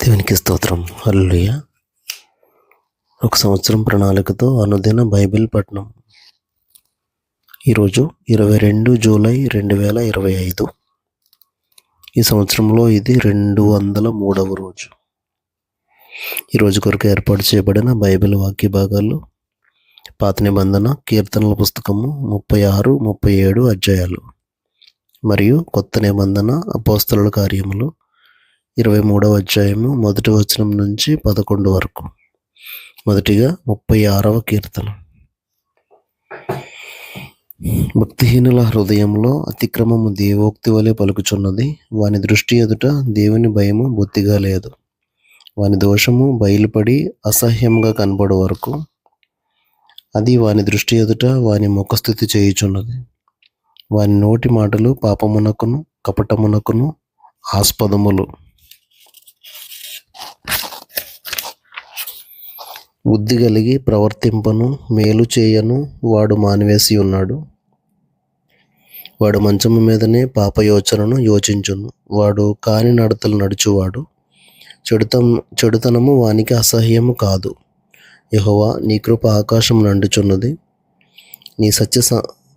దేవునికి స్తోత్రం. హల్లెలూయా. ఒక సంవత్సరం ప్రణాళికతో అనుదిన బైబిల్ పఠనం. ఈరోజు 22 జూలై 2025. ఈ సంవత్సరంలో ఇది 203వ రోజు. ఈరోజు కొరకు ఏర్పాటు చేయబడిన బైబిల్ వాక్య భాగాలు పాత నిబంధన కీర్తనల పుస్తకము 36, 37 అధ్యాయాలు మరియు కొత్త నిబంధన అపోస్తలుల కార్యములు 23వ అధ్యాయము 1వ వచనం నుంచి 11 వరకు. మొదటిగా 36వ కీర్తన. భక్తిహీనుల హృదయంలో అతిక్రమము దేవోక్తి వలె పలుకుచున్నది. వాని దృష్టి ఎదుట దేవుని భయము బొత్తిగా లేదు. వాని దోషము బయలుపడి అసహ్యంగా కనబడు వరకు అది వాని దృష్టి ఎదుట వాని ముఖస్థుతి చేయుచున్నది. వాని నోటి మాటలు పాపమునకును కపటమునకును ఆస్పదములు. బుద్ధి కలిగి ప్రవర్తింపను మేలు చేయను వాడు మానివేసి ఉన్నాడు. వాడు మంచము మీదనే పాపయోచనను యోచించును. వాడు కాని నడతలు నడుచువాడు. చెడుతనము వానికి అసహ్యము కాదు. యెహోవా, నీ కృప ఆకాశం నండుచున్నది.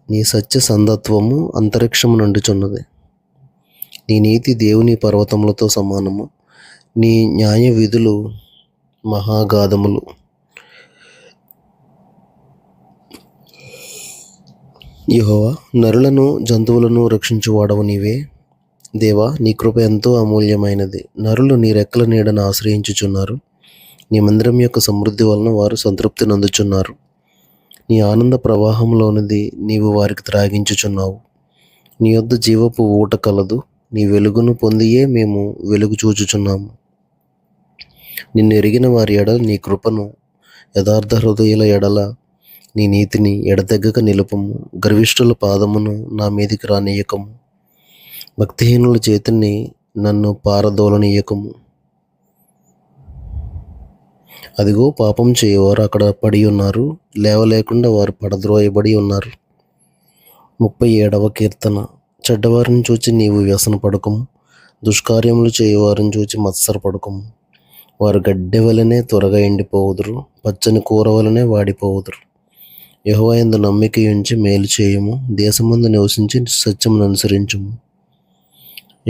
నీ సత్య సందత్వము అంతరిక్షము నండుచున్నది. నీ నీతి దేవుని పర్వతములతో సమానము. నీ న్యాయ విధులు మహాగాధములు. యెహోవా, నరులను జంతువులను రక్షించువాడవు నీవే. దేవా, నీ కృప ఎంతో అమూల్యమైనది. నరులు నీ రెక్కల నీడను ఆశ్రయించుచున్నారు. నీ మందిరం యొక్క సమృద్ధి వలన వారు సంతృప్తి నందుచున్నారు. నీ ఆనంద ప్రవాహంలోనిది నీవు వారికి త్రాగించుచున్నావు. నీ యొద్ద జీవపు ఊట కలదు. నీ వెలుగును పొందియే మేము వెలుగు చూచుచున్నాము. నిన్ను ఎరిగిన వారి ఎడల నీ కృపను, యథార్థ హృదయుల ఎడల నీ నీతిని ఎడతెగక నిలుపము. గర్విష్ఠుల పాదమును నా మీదికి రానియకము. భక్తిహీనుల చేతిని నన్ను పారదోలనీయకము. అదిగో, పాపం చేయవారు అక్కడ పడి ఉన్నారు. లేవలేకుండా వారు పడద్రోయబడి ఉన్నారు. 37వ కీర్తన. చెడ్డవారిని చూచి నీవు వ్యసన పడకము. దుష్కార్యములు చేయవారిని చూచి మత్సరపడకము. వారు గడ్డె వలనే త్వరగా ఎండిపోవుదురు. పచ్చని కూర వలనే వాడిపోవుదురు. యెహోవా యందు నమ్మిక ఉంచి మేలు చేయుము. దేశమందు నివసించి సత్యమును అనుసరించుము.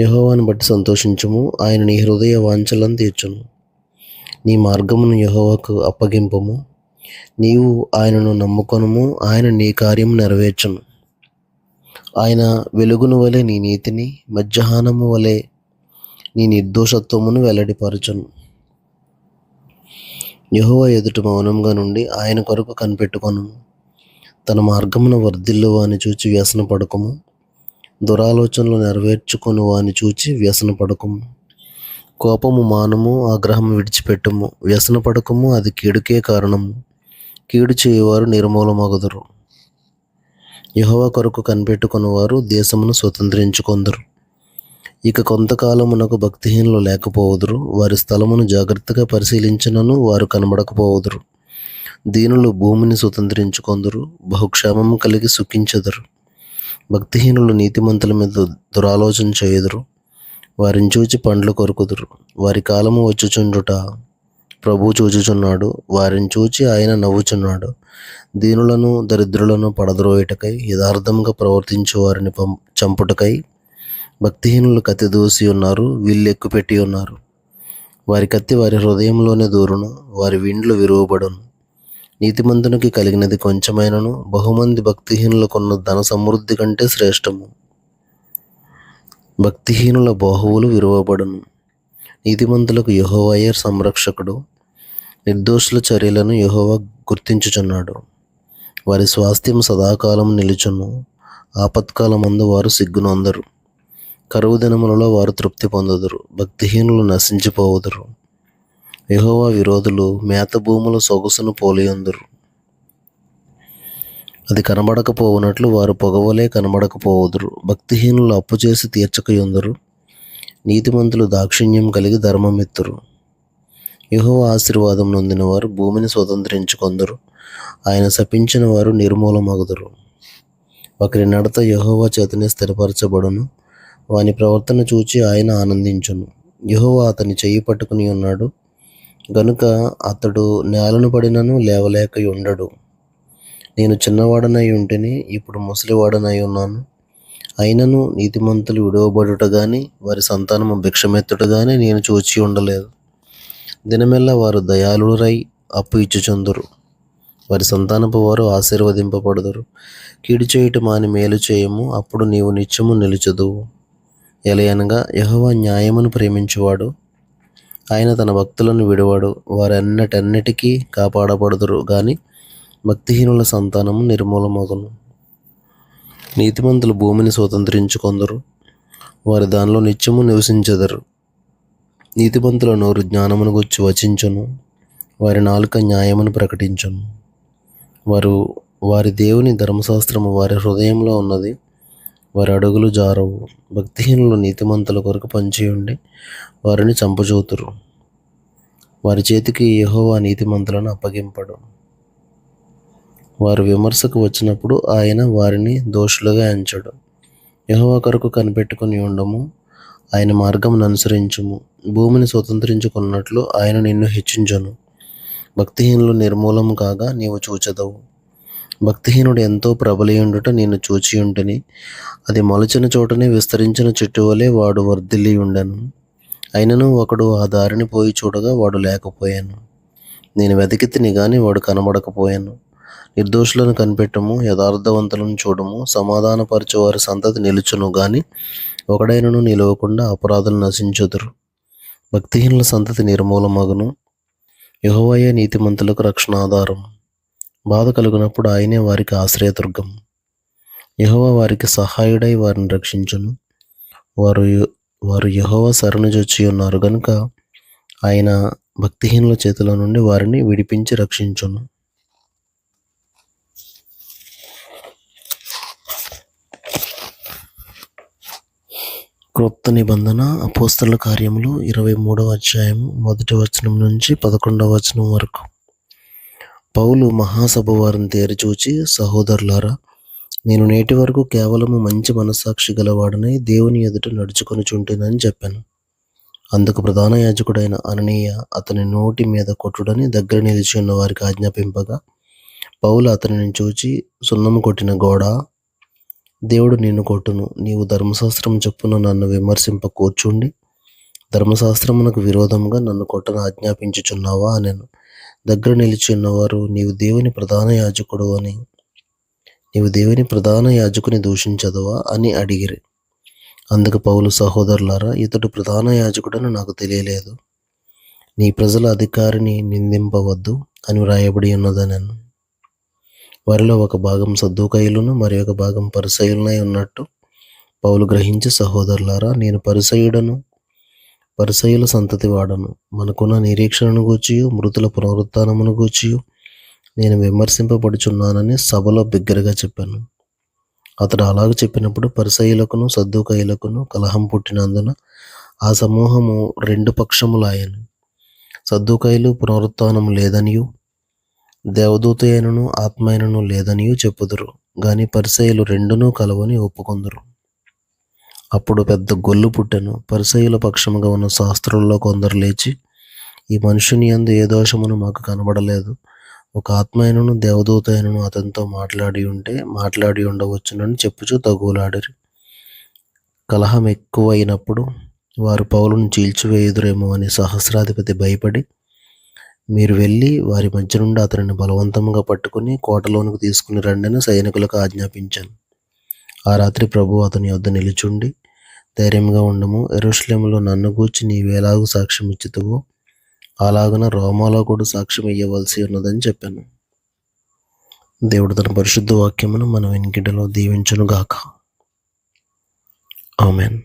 యెహోవాను బట్టి సంతోషించుము. ఆయన నీ హృదయ వాంఛలను తీర్చును. నీ మార్గమును యెహోవాకు అప్పగింపము. నీవు ఆయనను నమ్ముకొనుము. ఆయన నీ కార్యము నెరవేర్చును. ఆయన వెలుగును వలె నీ నీతిని, మధ్యాహ్నము వలె నీ నిర్దోషత్వమును వెల్లడిపరచును. యెహోవా ఎదుట మౌనంగా నుండి ఆయన కొరకు కనిపెట్టుకొనుము. తన మార్గమును వర్ధిల్లు వాని చూచి వ్యసన పడకము. దురాలోచనలు నెరవేర్చుకొని వాని చూచి వ్యసన పడకము. కోపము మానము, ఆగ్రహము విడిచిపెట్టుము. వ్యసన పడకము, అది కీడుకే కారణము. కీడు చేయువారు నిర్మూలమగుదురు. యెహోవా కొరకు కనిపెట్టుకుని వారు దేశమును స్వతంత్రించుకొందురు. ఇక కొంతకాలమునకు భక్తిహీనులు లేకపోవుదురు. వారి స్థలమును జాగ్రత్తగా పరిశీలించినను వారు కనబడకపోవుదురు. దీనులు భూమిని స్వతంత్రించుకొందురు. బహుక్షేమము కలిగి సుఖించెదరు. భక్తిహీనులు నీతిమంతుల మీద దురాలోచన చేయుదురు. వారిని చూచి పండ్లు కొరుకుదురు. వారి కాలము వచ్చుచుండుట ప్రభువు చూచుచున్నాడు. వారిని చూచి ఆయన నవ్వుచున్నాడు. దీనులను దరిద్రులను పడద్రోయుటకై, యథార్థంగా ప్రవర్తించు వారిని చంపుటకై భక్తిహీనులు కత్తి దూసి ఉన్నారు. విల్లెక్కు పెట్టి ఉన్నారు. వారి కత్తి వారి హృదయంలోనే దూరును. వారి విండ్లు విరువబడును. నీతిమంతునికి కలిగినది కొంచెమైనను బహుమంది భక్తిహీనులకున్న ధన సమృద్ధి కంటే శ్రేష్టము. భక్తిహీనుల బాహువులు విరువబడును. నీతిమంతులకు యెహోవాయే సంరక్షకుడు. నిర్దోషుల చర్యలను యెహోవా గుర్తించుచున్నాడు. వారి స్వాస్థ్యం సదాకాలం నిలుచును. ఆపత్కాలమందు వారు సిగ్గునొందరు. కరువు దినములలో వారు తృప్తి పొందుదురు. భక్తిహీనులు నశించిపోవుదురు. యెహోవా విరోధులు మేత భూముల సొగసును పోలియుందురు. అది కనబడకపోవునట్లు వారు పొగవలే కనబడకపోవుదురు. భక్తిహీనులు అప్పు చేసి తీర్చకయుందురు. నీతిమంతులు దాక్షిణ్యం కలిగి ధర్మమిత్తురు. యెహోవా ఆశీర్వాదం నొందిన వారు భూమిని స్వతంత్రించుకొందురు. ఆయన శపించిన వారు నిర్మూలమగుదురు. ఒకరి నడత యెహోవా చేతనే స్థిరపరచబడును. వాని ప్రవర్తన చూచి ఆయన ఆనందించును. యెహోవా అతని చెయ్యి పట్టుకుని ఉన్నాడు గనుక అతడు నేలను పడినను లేవలేక ఉండడు. నేను చిన్నవాడనై ఉంటిని, ఇప్పుడు ముసలివాడనై ఉన్నాను. అయినను నీతిమంతులు విడువబడుట గాని వారి సంతానము భిక్షమెత్తుట గాని నేను చూచి ఉండలేదు. దినమెల్లా వారు దయాళురై అప్పు ఇచ్చుచుందురు. వారి సంతానపు వారు ఆశీర్వదింపబడుదురు. కీడు చేయుట మాని మేలు చేయము, అప్పుడు నీవు నిత్యము నిలుచుదువు. ఎలయనగా యెహోవా న్యాయమును ప్రేమించువాడు, ఆయన తన భక్తులను విడువడు. వారన్నిటికీ కాపాడబడుదురు గాని భక్తిహీనుల సంతానము నిర్మూలమగును. నీతిమంతులు భూమిని స్వతంత్రించుకొందురు, వారి దానిలో నిత్యము నివసించెదరు. నీతిమంతుల నోరు జ్ఞానమును గూర్చి వచించును, వారి నాలుక న్యాయమును ప్రకటించును. వారి దేవుని ధర్మశాస్త్రము వారి హృదయంలో ఉన్నది, వారి అడుగులు జారవు. భక్తిహీనులు నీతిమంతుల కొరకు పంచియుండి వారిని చంపజూతురు. వారి చేతికి యెహోవా నీతిమంతులను అప్పగింపడు. వారు విమర్శకు వచ్చినప్పుడు ఆయన వారిని దోషులుగా ఎంచడు. యెహోవా కొరకు కనిపెట్టుకుని ఉండము, ఆయన మార్గమును అనుసరించుము. భూమిని స్వతంత్రించుకున్నట్లు ఆయన నిన్ను హెచ్చించును. భక్తిహీనులు నిర్మూలము కాగా నీవు చూచెదవు. భక్తిహీనుడు ఎంతో ప్రబలియుండుట నేను చూచియుంటిని. అది మొలచిన చోటనే విస్తరించిన చెట్టు వలె వాడు వర్ధిల్లి ఉండెను. అయినను ఒకడు ఆ దారిని పోయి చూడగా వాడు లేకపోయాను. నేను వెతికితిని గాని వాడు కనబడకపోయాను. నిర్దోషులను కనిపెట్టము, యథార్థవంతులను చూడము. సమాధానపరచు వారి సంతతి నిలుచును గాని ఒకడైనను నిలవకుండా అపరాధులు నశించుదురు. భక్తిహీనుల సంతతి నిర్మూలమగును. యెహోవాయే నీతిమంతులకు రక్షణాధారం. బాధ కలుగునప్పుడు ఆయనే వారికి ఆశ్రయదుర్గం. యెహోవా వారికి సహాయుడై వారిని రక్షించును. వారు యెహోవా శరణుజొచ్చి ఉన్నారు గనుక ఆయన భక్తిహీనుల చేతుల నుండి వారిని విడిపించి రక్షించును. క్రొత్త నిబంధన అపోస్తలుల కార్యములు 23వ అధ్యాయము 1వ వచనం నుంచి 11వ వచనం వరకు. పౌలు మహాసభ వారిని తేరిచూచి, సహోదరులారా, నేను నేటి వరకు కేవలము మంచి మనస్సాక్షి గలవాడనై దేవుని ఎదుట నడుచుకొనుచుంటినని చెప్పాను. అందుకు ప్రధాన యాజకుడైన అననీయ అతని నోటి మీద కొట్టుడని దగ్గర నిలిచి ఉన్న వారికి ఆజ్ఞాపింపగా, పౌలు అతనిని చూచి, సున్నము కొట్టిన గోడా, దేవుడు నిన్ను కొట్టును. నీవు ధర్మశాస్త్రం చొప్పున నన్ను విమర్శింప కూర్చుండి ధర్మశాస్త్రమునకు విరోధముగా నన్ను కొట్టను ఆజ్ఞాపించుచున్నావా అనెను. దగ్గర నిలిచి ఉన్నవారు, నీవు దేవుని ప్రధాన యాజకుని దూషించదవా అని అడిగిరి. అందుకు పౌలు, సహోదరులారా, ఇతడు ప్రధాన యాజకుడని నాకు తెలియలేదు. నీ ప్రజల అధికారిని నిందింపవద్దు అని వ్రాయబడి ఉన్నదనెను. వారిలో ఒక భాగం సద్దూకయ్యులను మరి ఒక భాగం పరిసయ్యులనై ఉన్నట్టు పౌలు గ్రహించి, సహోదరులారా, నేను పరిసయ్యుల సంతతి వాడను. మనకున్న నిరీక్షణను గూర్చియు మృతుల పునరుత్థానమును గూర్చియు నేను విమర్శింపబడుచున్నానని సభలో బిగ్గరగా చెప్పాను. అతడు అలాగ చెప్పినప్పుడు పరిసయ్యులకును సద్దూకయ్యులకును కలహం పుట్టినందున ఆ సమూహము 2 పక్షములాయెను. సద్దూకయ్యులు పునరుత్థానము లేదనియు దేవదూత అయినను ఆత్మ అయినను లేదనియు చెప్పుదురు గాని పరిసయ్యులు రెండునూ కలవని ఒప్పుకొందురు. అప్పుడు పెద్ద గొల్లు పుట్టెను. పరిసయ్యుల పక్షముగా ఉన్న శాస్త్రుల్లో కొందరు లేచి, ఈ మనుషుని యందు ఏ దోషమును మాకు కనబడలేదు. ఒక ఆత్మ అయినను దేవదూత అయినను అతనితో మాట్లాడి ఉండవచ్చునని చెప్పుచూ తగులాడిరి. కలహం ఎక్కువైనప్పుడు వారు పౌలును చీల్చివేయుదురేమో అని సహస్రాధిపతి భయపడి, మీరు వెళ్ళి వారి మధ్య నుండి అతనిని బలవంతముగా పట్టుకుని కోటలోనికి తీసుకుని రండని సైనికులకు ఆజ్ఞాపించాను. ఆ రాత్రి ప్రభువు అతని యొద్ద నిలుచుండి, ధైర్యంగా ఉండము, యెరూషలేములో నన్ను గూర్చి నీవెలాగూ సాక్ష్యం ఇచ్చుతువో అలాగున రోమాలో కూడా సాక్ష్యం ఇయ్యవలసి ఉన్నదని చెప్పాను. దేవుడు తన పరిశుద్ధ వాక్యమును మన వెనుకిటలో దీవించునుగాక. ఆమెన్.